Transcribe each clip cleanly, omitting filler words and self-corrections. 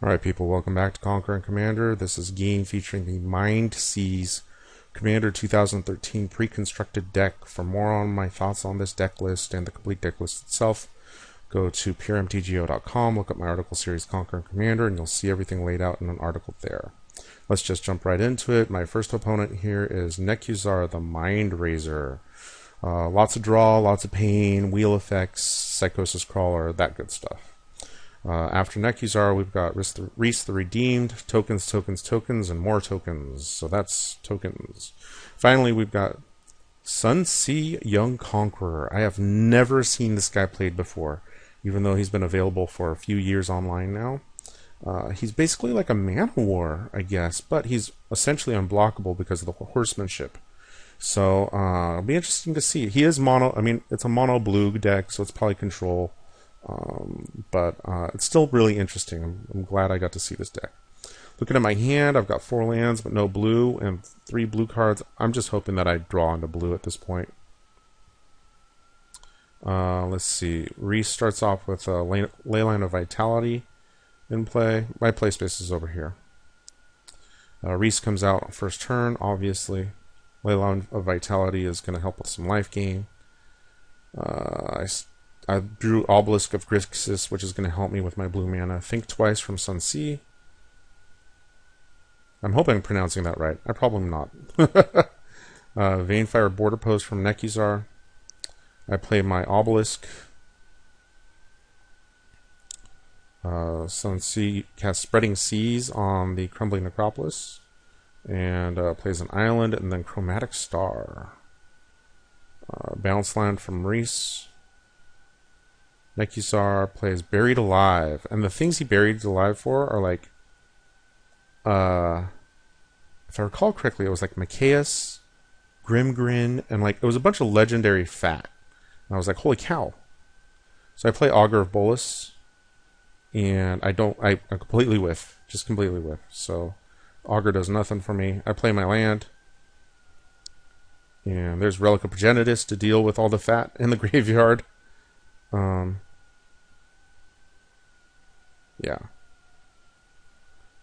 Alright people, welcome back to Conquer and Commander. This is a game featuring the Mind Seas Commander 2013 pre-constructed deck. For more on my thoughts on this deck list and the complete deck list itself, go to puremtgo.com, look up my article series Conquer and Commander, and you'll see everything laid out in an article there. Let's just jump right into it. My first opponent here is Nekusar, the Mind Razor. Lots of draw, lots of pain, wheel effects, Psychosis Crawler, that good stuff. After Nekusar, we've got Rhys the Redeemed, tokens, and more tokens. So that's tokens. Finally, we've got Sunsea Young Conqueror. I have never seen this guy played before, even though he's been available for a few years online now. He's basically like a Man of War, I guess, but he's essentially unblockable because of the horsemanship. So it'll be interesting to see. He is mono. I mean, it's a mono blue deck, so it's probably control. But it's still really interesting. I'm glad I got to see this deck. Looking at my hand, I've got 4 lands but no blue and 3 blue cards. I'm just hoping that I draw into blue at this point. Let's see. Rhys starts off with a Leyline of Vitality in play. My play space is over here. Rhys comes out on first turn, obviously. Leyline of Vitality is going to help with some life gain. I drew Obelisk of Grixis, which is going to help me with my blue mana. Think Twice from Sunsea. I'm hoping I'm pronouncing that right. I probably am not. Vanefire Border Post from Nekusar. I play my Obelisk. Sunsea casts Spreading Seas on the Crumbling Necropolis. And plays an island, and then Chromatic Star. Bounce Land from Rhys. Nekusar plays Buried Alive, and the things he buried alive for are like, if I recall correctly, it was like Machias, Grimgrin, and like it was a bunch of legendary fat. And I was like, holy cow! So I play Augur of Bolas, and I completely whiff, just completely whiff. So Augur does nothing for me. I play my land, and there's Relic of Progenitus to deal with all the fat in the graveyard. Yeah.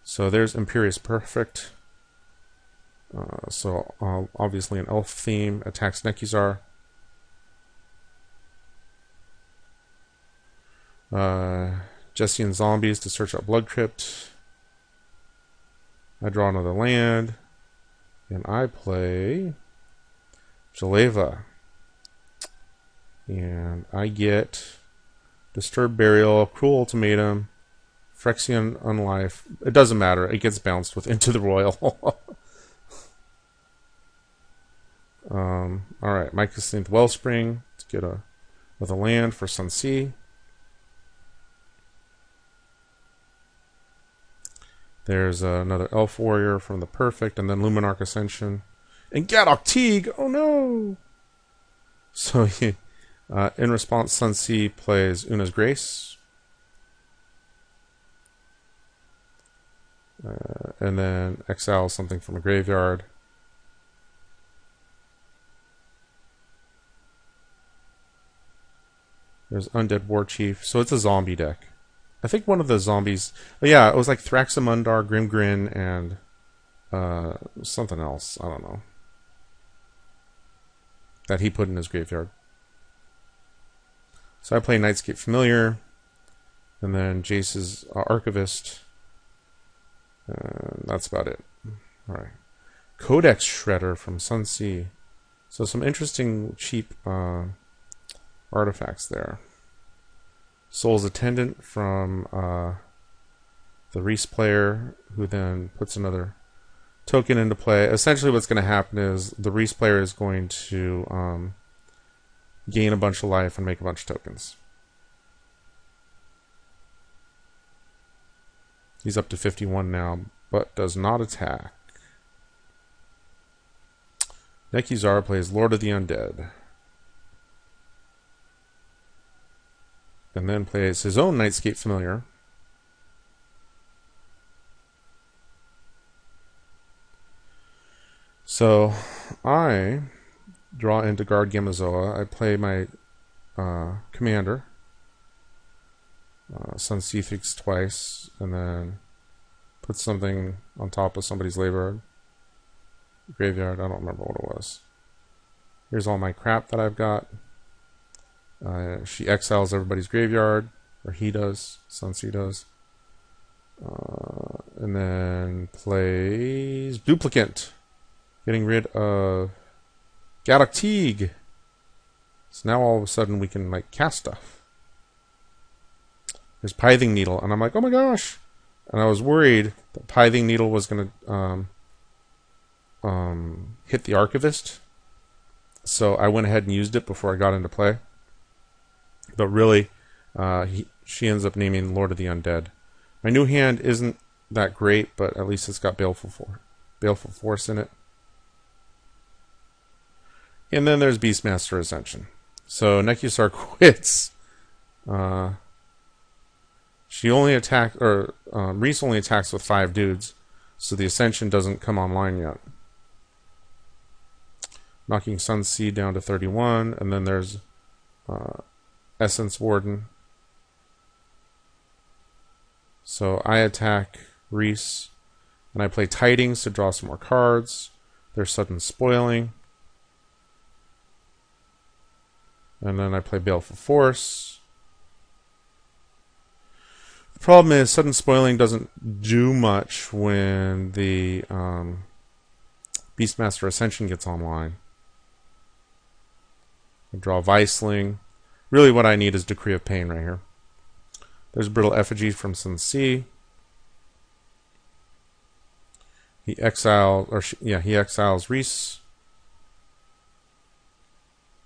So there's Imperious Perfect. So obviously an elf theme attacks Nekusar. Jessian Zombies to search out Blood Crypt. I draw another land, and I play Jaleva. And I get Disturbed Burial, Cruel Ultimatum, Phyrexian Unlife. It doesn't matter. It gets bounced with Into the Royal. Alright, Mycosynth Wellspring to get with a land for Sunsea. There's another Elf Warrior from the Perfect, and then Luminarch Ascension. And Gadok Teague! Oh no! So in response, Sunsea plays Una's Grace. And then exiles something from a graveyard. There's Undead War Chief. So it's a zombie deck. I think one of the zombies... Oh yeah, it was like Thraxamundar, Grimgrin, and something else. I don't know. That he put in his graveyard. So I play Nightscape Familiar. And then Jace's Archivist. That's about it. Alright. Codex Shredder from Sunsea. So some interesting cheap artifacts there. Soul's Attendant from the Rhys player, who then puts another token into play. Essentially what's going to happen is the Rhys player is going to gain a bunch of life and make a bunch of tokens. He's up to 51 now, but does not attack. Nekusar plays Lord of the Undead. And then plays his own Nightscape Familiar. So I draw into Guard Gamazoa. I play my commander. Sunsea Thinks Twice, and then Put something on top of somebody's graveyard. I don't remember what it was. Here's all my crap that I've got. She exiles everybody's graveyard, or he does. Sunsea does. And then plays Duplicant, getting rid of Galactique. So now all of a sudden we can like cast stuff. There's Pithing Needle, and I'm like, oh my gosh! And I was worried that Pithing Needle was going to hit the Archivist, so I went ahead and used it before I got into play. But really, she ends up naming Lord of the Undead. My new hand isn't that great, but at least it's got Baleful Force in it. And then there's Beastmaster Ascension. So Nekusar quits. She only attacks, or Rhys only attacks with 5 dudes, so the Ascension doesn't come online yet. Knocking Sunsea down to 31, and then there's Essence Warden. So I attack Rhys, and I play Tidings to draw some more cards. There's Sudden Spoiling. And then I play Baleful Force. The problem is Sudden Spoiling doesn't do much when the Beastmaster Ascension gets online. I draw Viceling. Really what I need is Decree of Pain right here. There's Brittle Effigy from Sunsea. He exiles Rhys.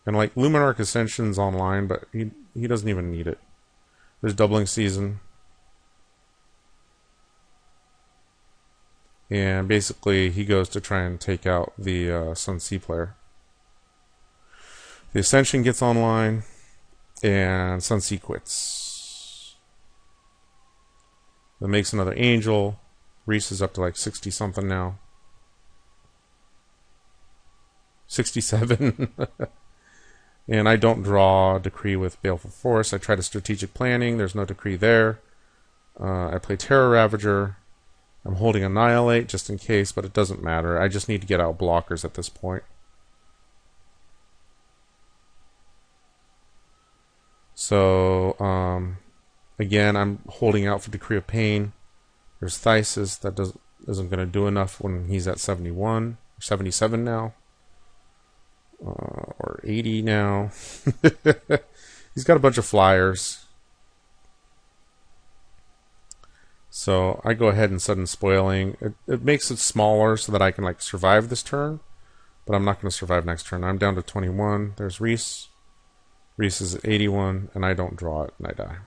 And like Luminarch Ascension's online, but he doesn't even need it. There's Doubling Season. And basically he goes to try and take out the Sunsea player. The Ascension gets online, and Sunsea quits. That makes another Angel. Rhys is up to like 60 something now. 67. And I don't draw Decree with Baleful Force. I try to Strategic Planning. There's no Decree there. I play Terror Ravager. I'm holding Annihilate just in case, but it doesn't matter. I just need to get out blockers at this point. So, again, I'm holding out for Decree of Pain. There's Thysis. That isn't going to do enough when he's at 71, or 77 now. Or 80 now. He's got a bunch of flyers. So I go ahead and Sudden Spoiling. It makes it smaller so that I can like survive this turn. But I'm not going to survive next turn. I'm down to 21. There's Rhys. Rhys is at 81, and I don't draw it, and I die.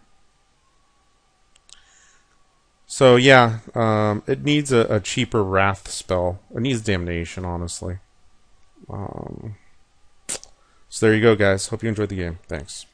So yeah, it needs a cheaper Wrath spell. It needs Damnation, honestly. So there you go, guys. Hope you enjoyed the game. Thanks.